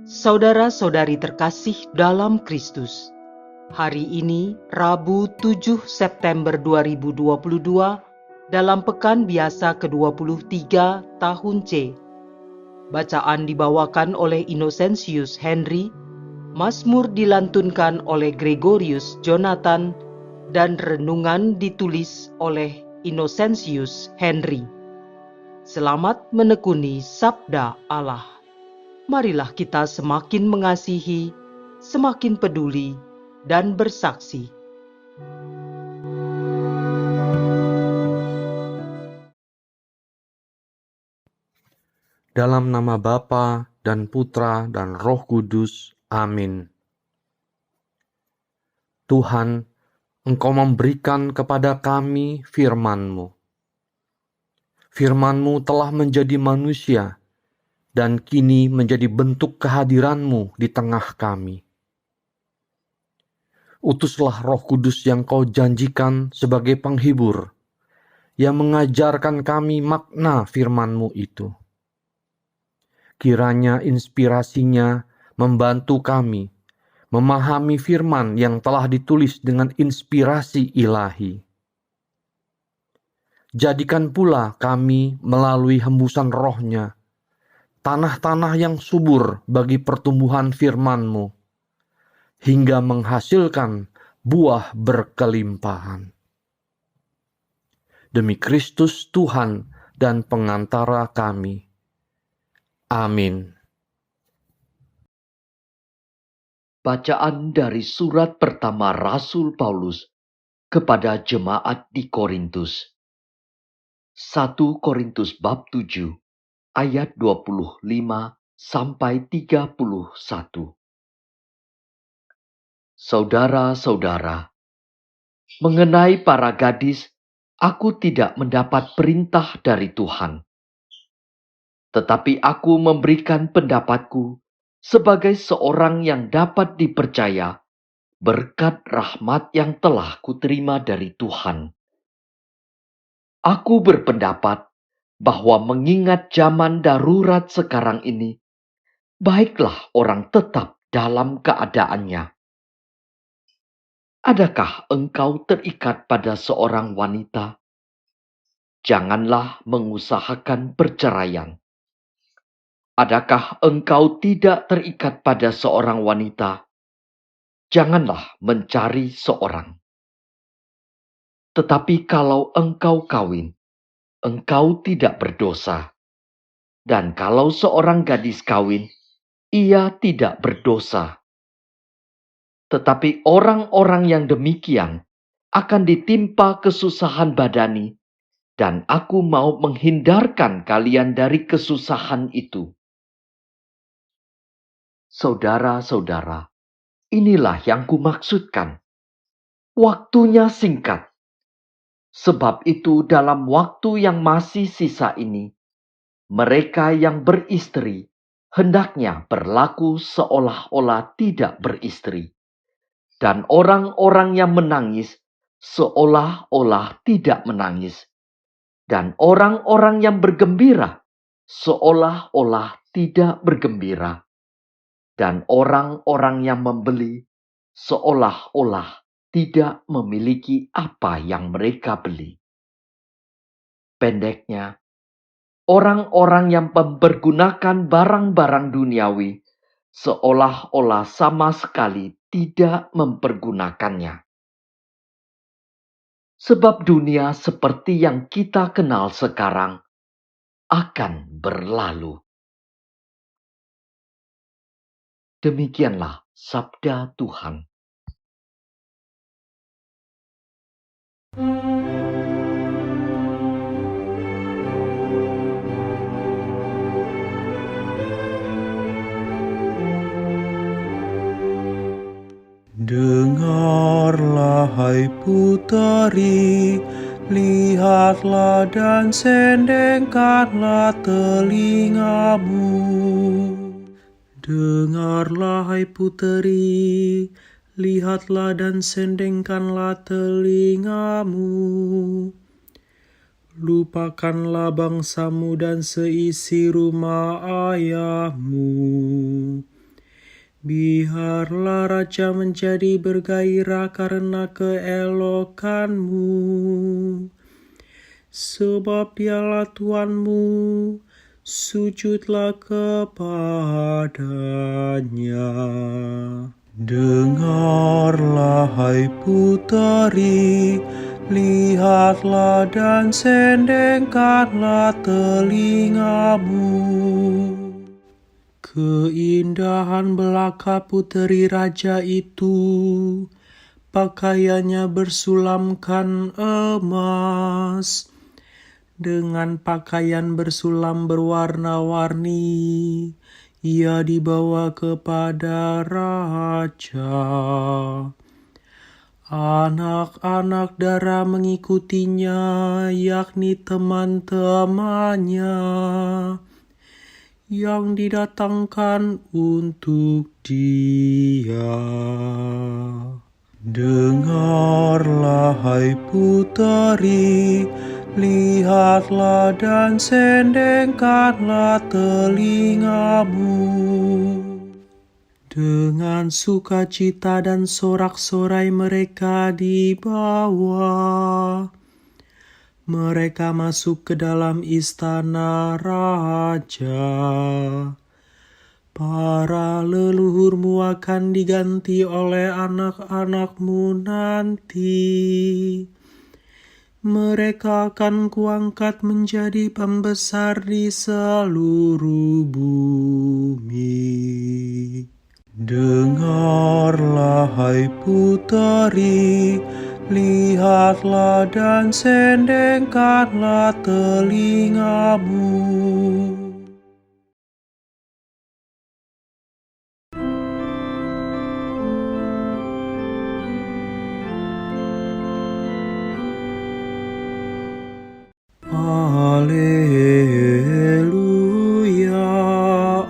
Saudara-saudari terkasih dalam Kristus, hari ini Rabu 7 September 2022 dalam pekan biasa ke-23 tahun C. Bacaan dibawakan oleh Innocentius Henry, Mazmur dilantunkan oleh Gregorius Jonathan, dan renungan ditulis oleh Innocentius Henry. Selamat menekuni Sabda Allah. Marilah kita semakin mengasihi, semakin peduli, dan bersaksi. Dalam nama Bapa dan Putra dan Roh Kudus. Amin. Tuhan, Engkau memberikan kepada kami firman-Mu. Firman-Mu telah menjadi manusia dan kini menjadi bentuk kehadiran-Mu di tengah kami. Utuslah Roh Kudus yang Kau janjikan sebagai penghibur, yang mengajarkan kami makna firman-Mu itu. Kiranya inspirasinya membantu kami memahami firman yang telah ditulis dengan inspirasi ilahi. Jadikan pula kami melalui hembusan roh-Nya, tanah-tanah yang subur bagi pertumbuhan firman-Mu, hingga menghasilkan buah berkelimpahan. Demi Kristus Tuhan dan pengantara kami. Amin. Bacaan dari surat pertama Rasul Paulus kepada jemaat di Korintus. 1 Korintus bab 7 ayat 25 sampai 31. Saudara-saudara, mengenai para gadis, aku tidak mendapat perintah dari Tuhan. Tetapi aku memberikan pendapatku sebagai seorang yang dapat dipercaya berkat rahmat yang telah kuterima dari Tuhan. Aku berpendapat bahwa mengingat zaman darurat sekarang ini, baiklah orang tetap dalam keadaannya. Adakah engkau terikat pada seorang wanita? Janganlah mengusahakan perceraian. Adakah engkau tidak terikat pada seorang wanita? Janganlah mencari seorang. Tetapi kalau engkau kawin, engkau tidak berdosa. Dan kalau seorang gadis kawin, ia tidak berdosa. Tetapi orang-orang yang demikian akan ditimpa kesusahan badani, dan aku mau menghindarkan kalian dari kesusahan itu. Saudara-saudara, inilah yang kumaksudkan. Waktunya singkat. Sebab itu dalam waktu yang masih sisa ini, mereka yang beristri hendaknya berlaku seolah-olah tidak beristri. Dan orang-orang yang menangis seolah-olah tidak menangis. Dan orang-orang yang bergembira seolah-olah tidak bergembira. Dan orang-orang yang membeli seolah-olah tidak memiliki apa yang mereka beli. Pendeknya, orang-orang yang mempergunakan barang-barang duniawi seolah-olah sama sekali tidak mempergunakannya. Sebab dunia seperti yang kita kenal sekarang akan berlalu. Demikianlah sabda Tuhan. Dengarlah hai puteri, lihatlah dan sendengkanlah telingamu. Dengarlah hai puteri, lihatlah dan sendengkanlah telingamu. Lupakanlah bangsamu dan seisi rumah ayahmu. Biarlah raja menjadi bergairah karena keelokanmu, sebab dialah Tuhanmu, sujudlah kepadanya. Dengarlah hai puteri, lihatlah dan sendengkanlah telingamu. Keindahan belaka puteri raja itu, pakaiannya bersulamkan emas, dengan pakaian bersulam berwarna-warni, ia dibawa kepada raja. Anak-anak dara mengikutinya, yakni teman-temannya, yang didatangkan untuk dia. Dengarlah hai puteri, lihatlah dan sendengkanlah telingamu. Dengan sukacita dan sorak-sorai mereka dibawa. Mereka masuk ke dalam istana raja. Para leluhurmu akan diganti oleh anak-anakmu nanti. Mereka akan kuangkat menjadi pembesar di seluruh bumi. Dengarlah hai puteri, lihatlah dan sendengkanlah telingamu. Haleluya,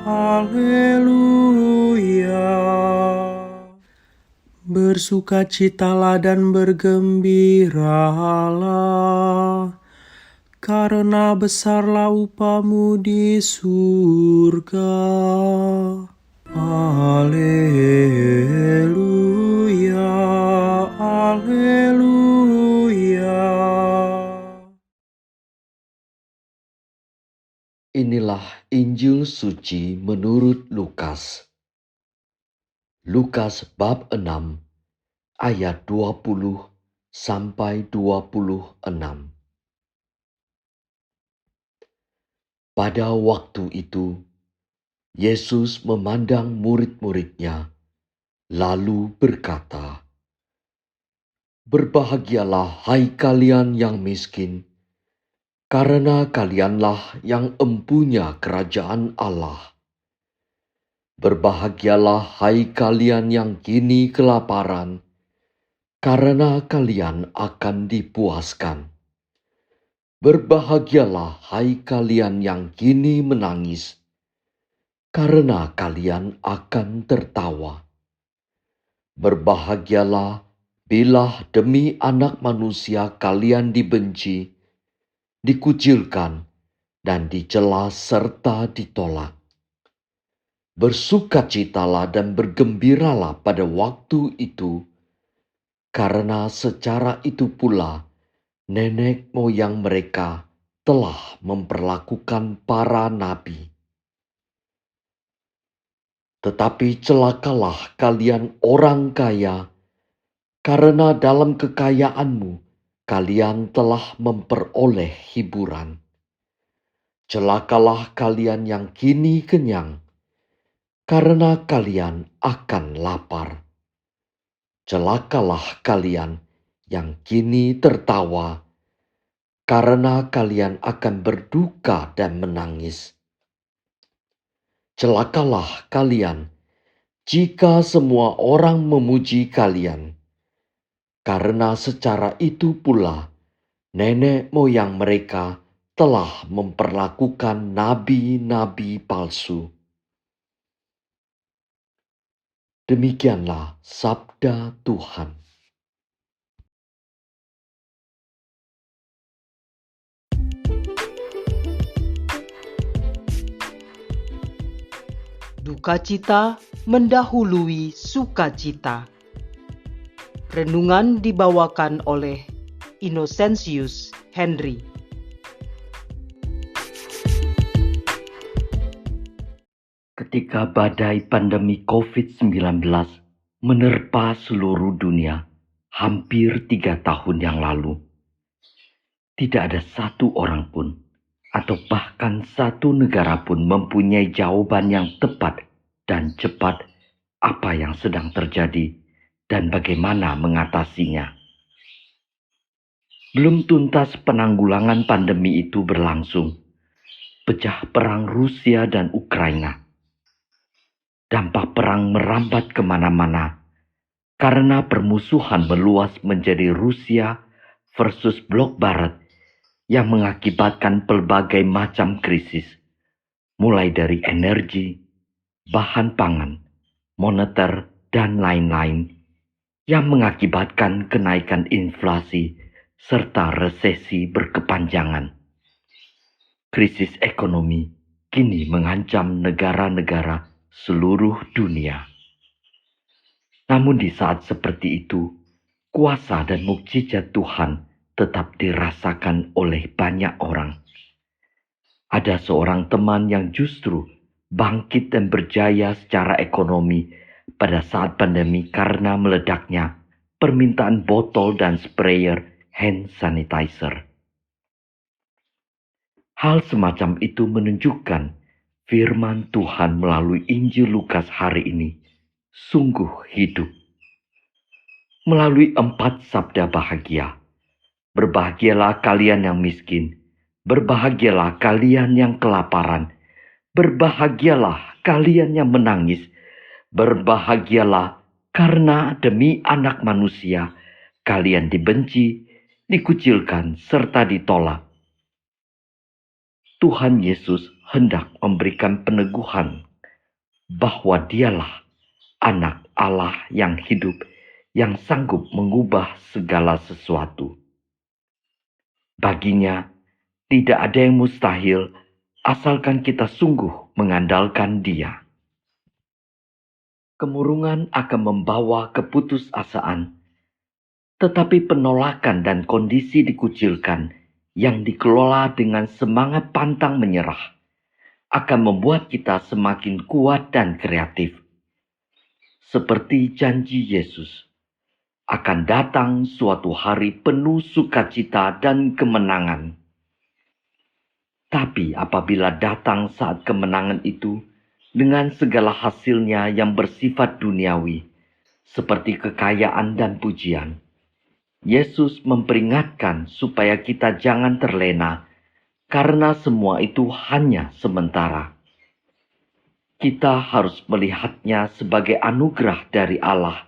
haleluya. Bersukacitalah dan bergembiralah, karena besarlah upahmu di surga. Haleluya, haleluya. Inilah Injil suci menurut Lukas. Lukas bab 6 ayat 20 sampai 26. Pada waktu itu, Yesus memandang murid-muridnya, lalu berkata, "Berbahagialah hai kalian yang miskin, karena kalianlah yang empunya kerajaan Allah. Berbahagialah hai kalian yang kini kelaparan, karena kalian akan dipuaskan. Berbahagialah hai kalian yang kini menangis, karena kalian akan tertawa. Berbahagialah bila demi Anak Manusia kalian dibenci, dikucilkan, dan dicela serta ditolak. Bersukacitalah dan bergembiralah pada waktu itu, karena secara itu pula nenek moyang mereka telah memperlakukan para nabi. Tetapi celakalah kalian orang kaya, karena dalam kekayaanmu kalian telah memperoleh hiburan. Celakalah kalian yang kini kenyang, karena kalian akan lapar. Celakalah kalian yang kini tertawa, karena kalian akan berduka dan menangis. Celakalah kalian jika semua orang memuji kalian, karena secara itu pula nenek moyang mereka telah memperlakukan nabi-nabi palsu. Demikianlah sabda Tuhan. Duka cita mendahului sukacita. Renungan dibawakan oleh Innocentius Henry. Ketika badai pandemi COVID-19 menerpa seluruh dunia hampir 3 tahun yang lalu, tidak ada satu orang pun atau bahkan satu negara pun mempunyai jawaban yang tepat dan cepat apa yang sedang terjadi dan bagaimana mengatasinya. Belum tuntas penanggulangan pandemi itu berlangsung, pecah perang Rusia dan Ukraina. Dampak perang merambat kemana-mana karena permusuhan meluas menjadi Rusia versus blok Barat yang mengakibatkan pelbagai macam krisis, mulai dari energi, bahan pangan, moneter, dan lain-lain, yang mengakibatkan kenaikan inflasi serta resesi berkepanjangan. Krisis ekonomi kini mengancam negara-negara seluruh dunia. Namun di saat seperti itu, kuasa dan mukjizat Tuhan tetap dirasakan oleh banyak orang. Ada seorang teman yang justru bangkit dan berjaya secara ekonomi pada saat pandemi karena meledaknya permintaan botol dan sprayer hand sanitizer. Hal semacam itu menunjukkan firman Tuhan melalui Injil Lukas hari ini sungguh hidup. Melalui 4 sabda bahagia, berbahagialah kalian yang miskin, berbahagialah kalian yang kelaparan, berbahagialah kalian yang menangis, berbahagialah karena demi Anak Manusia kalian dibenci, dikucilkan, serta ditolak. Tuhan Yesus hendak memberikan peneguhan bahwa Dialah Anak Allah yang hidup, yang sanggup mengubah segala sesuatu. Baginya, tidak ada yang mustahil asalkan kita sungguh mengandalkan Dia. Kemurungan akan membawa keputusasaan, tetapi penolakan dan kondisi dikucilkan yang dikelola dengan semangat pantang menyerah akan membuat kita semakin kuat dan kreatif. Seperti janji Yesus, akan datang suatu hari penuh sukacita dan kemenangan. Tapi apabila datang saat kemenangan itu dengan segala hasilnya yang bersifat duniawi, seperti kekayaan dan pujian, Yesus memperingatkan supaya kita jangan terlena karena semua itu hanya sementara. Kita harus melihatnya sebagai anugerah dari Allah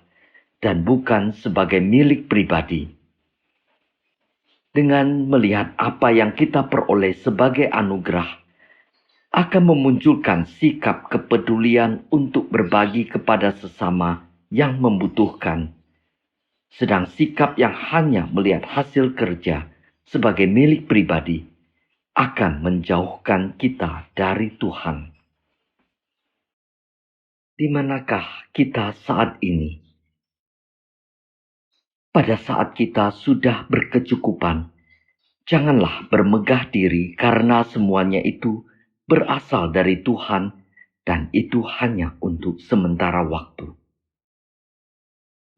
dan bukan sebagai milik pribadi. Dengan melihat apa yang kita peroleh sebagai anugerah, akan memunculkan sikap kepedulian untuk berbagi kepada sesama yang membutuhkan. Sedang sikap yang hanya melihat hasil kerja sebagai milik pribadi akan menjauhkan kita dari Tuhan. Di manakah kita saat ini? Pada saat kita sudah berkecukupan, janganlah bermegah diri karena semuanya itu berasal dari Tuhan dan itu hanya untuk sementara waktu.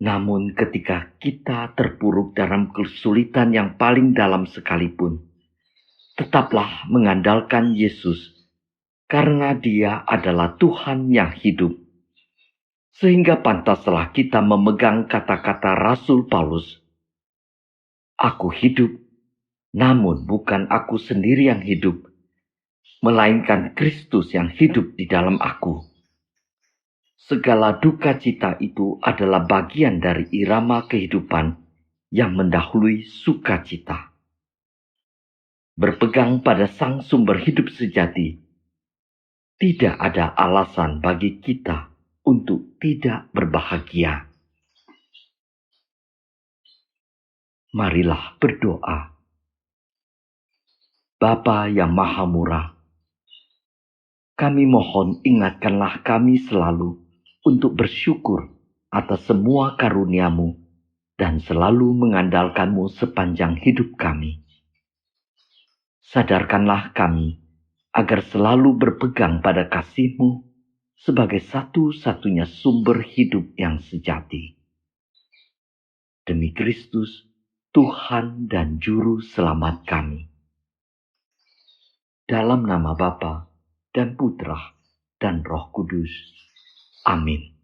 Namun ketika kita terpuruk dalam kesulitan yang paling dalam sekalipun, tetaplah mengandalkan Yesus karena Dia adalah Tuhan yang hidup. Sehingga pantaslah kita memegang kata-kata Rasul Paulus, "Aku hidup, namun bukan aku sendiri yang hidup, melainkan Kristus yang hidup di dalam aku." Segala duka cita itu adalah bagian dari irama kehidupan yang mendahului sukacita. Berpegang pada Sang Sumber hidup sejati, tidak ada alasan bagi kita untuk tidak berbahagia. Marilah berdoa. Bapa yang Maha Murah, kami mohon ingatkanlah kami selalu untuk bersyukur atas semua karunia-Mu dan selalu mengandalkan-Mu sepanjang hidup kami. Sadarkanlah kami agar selalu berpegang pada kasih-Mu sebagai satu-satunya sumber hidup yang sejati. Demi Kristus, Tuhan dan Juru Selamat kami. Dalam nama Bapa dan Putra dan Roh Kudus. Amin.